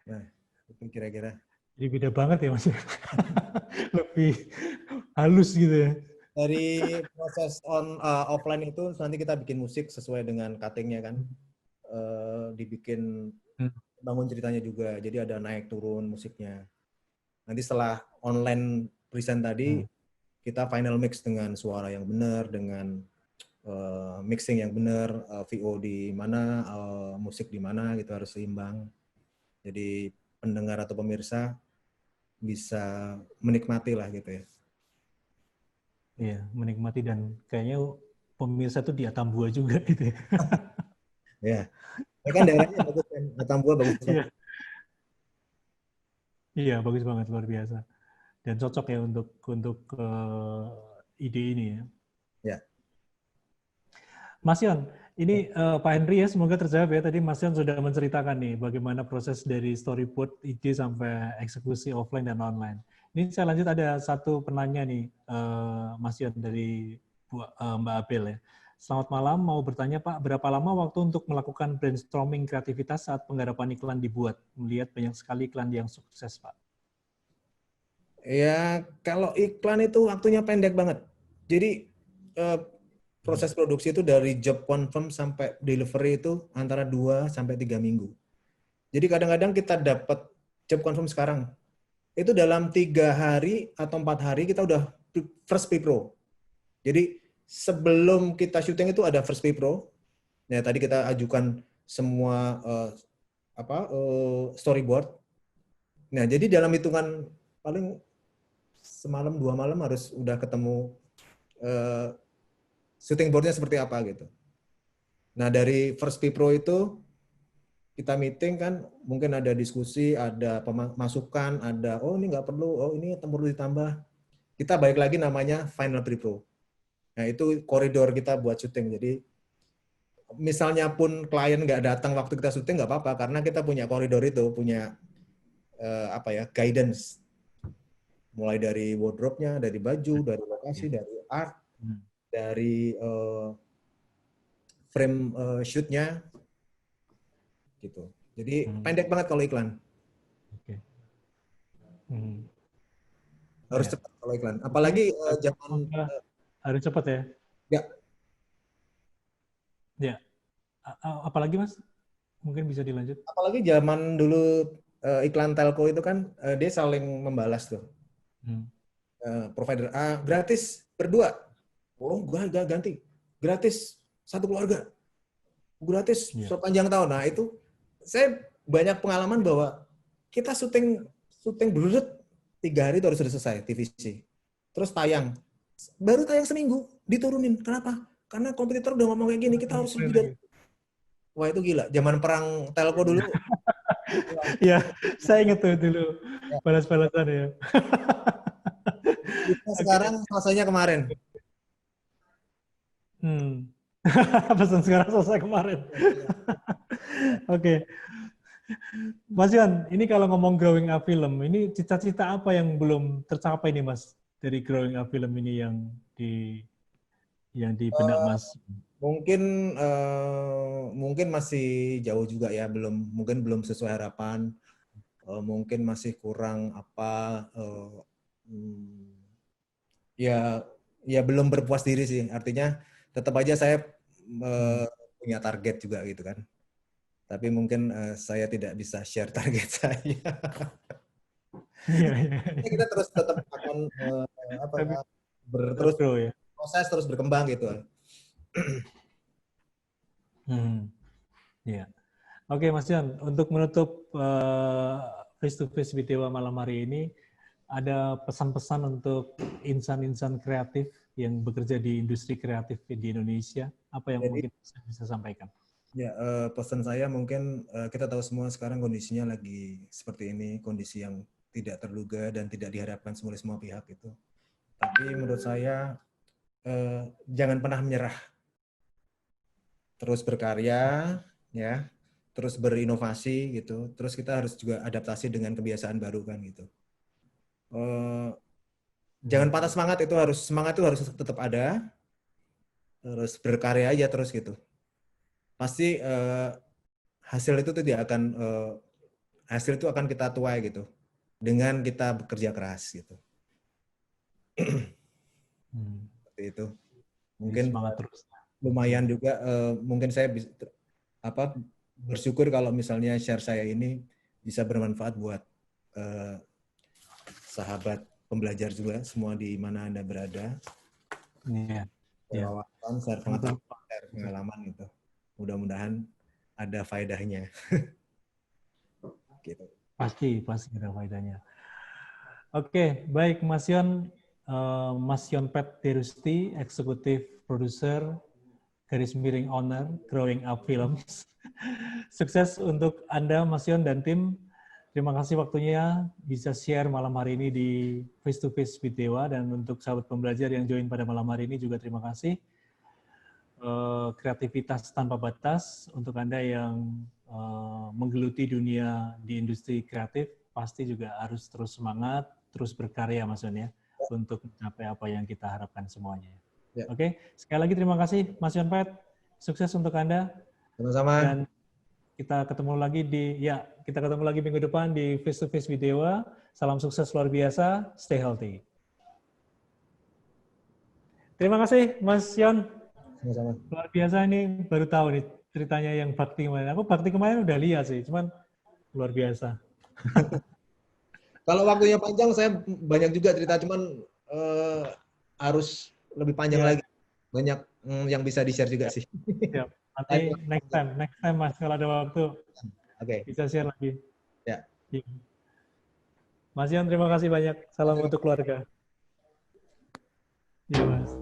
Speaker 2: Nah, itu kira-kira.
Speaker 1: Jadi beda banget ya Mas. Lebih halus gitu ya.
Speaker 2: Dari proses offline itu nanti kita bikin musik sesuai dengan cutting-nya kan. Dibikin bangun ceritanya juga. Jadi ada naik turun musiknya. Nanti setelah online present tadi kita final mix dengan suara yang benar, dengan mixing yang benar, VO di mana, musik di mana gitu harus seimbang. Jadi pendengar atau pemirsa bisa menikmati lah gitu ya.
Speaker 1: Iya, menikmati dan kayaknya pemirsa tuh di Atambua juga gitu ya.
Speaker 2: Ya. Ini kan daerahnya bagus kan, Atambua bagus banget.
Speaker 1: Iya. Iya, bagus banget, luar biasa. Dan cocok ya untuk ide ini ya.
Speaker 2: Ya.
Speaker 1: Mas Yon, ini Pak Henry ya, semoga terjawab ya. Tadi Mas Yon sudah menceritakan nih bagaimana proses dari storyboard, ide sampai eksekusi offline dan online. Ini saya lanjut, ada satu penanya nih, Mas Yon dari Mbak Abel ya. Selamat malam, mau bertanya Pak, berapa lama waktu untuk melakukan brainstorming kreativitas saat penggarapan iklan dibuat? Melihat banyak sekali iklan yang sukses Pak.
Speaker 2: Ya, kalau iklan itu waktunya pendek banget. Jadi proses produksi itu dari job confirm sampai delivery itu antara 2 sampai 3 minggu. Jadi kadang-kadang kita dapat job confirm sekarang. Itu dalam 3 hari atau 4 hari kita udah first pre-pro. Jadi sebelum kita syuting itu ada first pre-pro. Ya, tadi kita ajukan semua storyboard. Nah, jadi dalam hitungan paling semalam 2 malam harus udah ketemu shooting boardnya seperti apa gitu. Nah, dari first pre-pro itu kita meeting kan, mungkin ada diskusi, ada masukan, ada ini nggak perlu, ini perlu ditambah. Kita balik lagi namanya final pre-pro. Nah, itu koridor kita buat syuting. Jadi misalnya pun klien nggak datang waktu kita syuting nggak apa-apa, karena kita punya koridor itu, punya guidance. Mulai dari wardrobe-nya, dari baju, dari lokasi, dari art, dari frame shoot-nya, gitu. Jadi pendek banget kalau iklan.
Speaker 1: Oke.
Speaker 2: Harus cepat kalau iklan. Apalagi zaman
Speaker 1: harus cepat ya.
Speaker 2: Ya.
Speaker 1: Ya. Apalagi Mas? Mungkin bisa dilanjut.
Speaker 2: Apalagi zaman dulu iklan telco itu kan dia saling membalas tuh. Provider A gratis berdua. Oh, gua ganti. Gratis satu keluarga. Gratis sepanjang tahun. Nah, itu saya banyak pengalaman bahwa kita syuting berurut 3 hari itu harus sudah selesai TVC. Terus baru tayang seminggu diturunin. Kenapa? Karena kompetitor udah ngomong kayak gini, kita harus lebih dari. Wah, itu gila. Zaman perang telco dulu.
Speaker 1: Ya, saya ingat tuh dulu balas-balasan ya.
Speaker 2: Sekarang selesainya kemarin.
Speaker 1: Pesan sekarang selesai kemarin. Oke. Mas Yon, ini kalau ngomong growing up film, ini cita-cita apa yang belum tercapai nih Mas dari growing up film ini yang di benak Mas?
Speaker 2: Mungkin masih jauh juga ya, mungkin belum sesuai harapan, mungkin masih kurang ya belum berpuas diri sih. Artinya tetap aja saya punya target juga gitu kan. Tapi mungkin saya tidak bisa share target saya. Kita tetap akan proses terus berkembang gitu.
Speaker 1: Ya. Oke Mas Jan, untuk menutup face to face with Dewa malam hari ini, ada pesan-pesan untuk insan-insan kreatif yang bekerja di industri kreatif di Indonesia, apa yang mungkin bisa sampaikan?
Speaker 2: Ya, pesan saya mungkin kita tahu semua sekarang kondisinya lagi seperti ini, kondisi yang tidak terduga dan tidak diharapkan oleh semua pihak itu. Tapi menurut saya jangan pernah menyerah. Terus berkarya, ya, terus berinovasi gitu. Terus kita harus juga adaptasi dengan kebiasaan baru kan gitu. Jangan patah semangat, semangat itu harus tetap ada. Terus berkarya aja terus gitu. Pasti hasil itu akan kita tuai gitu dengan kita bekerja keras gitu. Seperti itu. Mungkin
Speaker 1: semangat terus.
Speaker 2: Lumayan juga mungkin saya bersyukur kalau misalnya share saya ini bisa bermanfaat buat sahabat pembelajar juga semua di mana Anda berada.
Speaker 1: Iya.
Speaker 2: Wawasan, share pengalaman gitu. Mudah-mudahan ada faedahnya. Gitu.
Speaker 1: Pasti ada faedahnya. Oke, baik Mas Yon Pet Derusti, eksekutif produser _ owner Growing Up Films. Sukses untuk Anda Mas Yon dan tim. Terima kasih waktunya bisa share malam hari ini di Face to Face with Dewa, dan untuk sahabat pembelajar yang join pada malam hari ini juga terima kasih. Kreativitas tanpa batas untuk Anda yang menggeluti dunia di industri kreatif, pasti juga harus terus semangat, terus berkarya Mas Yon ya, untuk mencapai apa yang kita harapkan semuanya. Ya. Oke, sekali lagi terima kasih Mas Yon Pet, sukses untuk Anda.
Speaker 2: Sama-sama.
Speaker 1: Dan kita ketemu lagi Kita ketemu lagi minggu depan di Face to Face with Dewa. Salam sukses luar biasa, stay healthy. Terima kasih Mas Yon.
Speaker 2: Sama-sama.
Speaker 1: Luar biasa, ini baru tahu nih ceritanya yang bakti kemarin. Aku bakti kemarin udah lihat sih, cuman luar biasa.
Speaker 2: Kalau waktunya panjang, saya banyak juga cerita, cuman harus lebih panjang lagi. Banyak yang bisa di-share juga sih.
Speaker 1: Siap. Nanti next time Mas, kalau ada waktu bisa share lagi.
Speaker 2: Ya.
Speaker 1: Mas Yon, terima kasih banyak. Salam untuk keluarga. Iya Mas.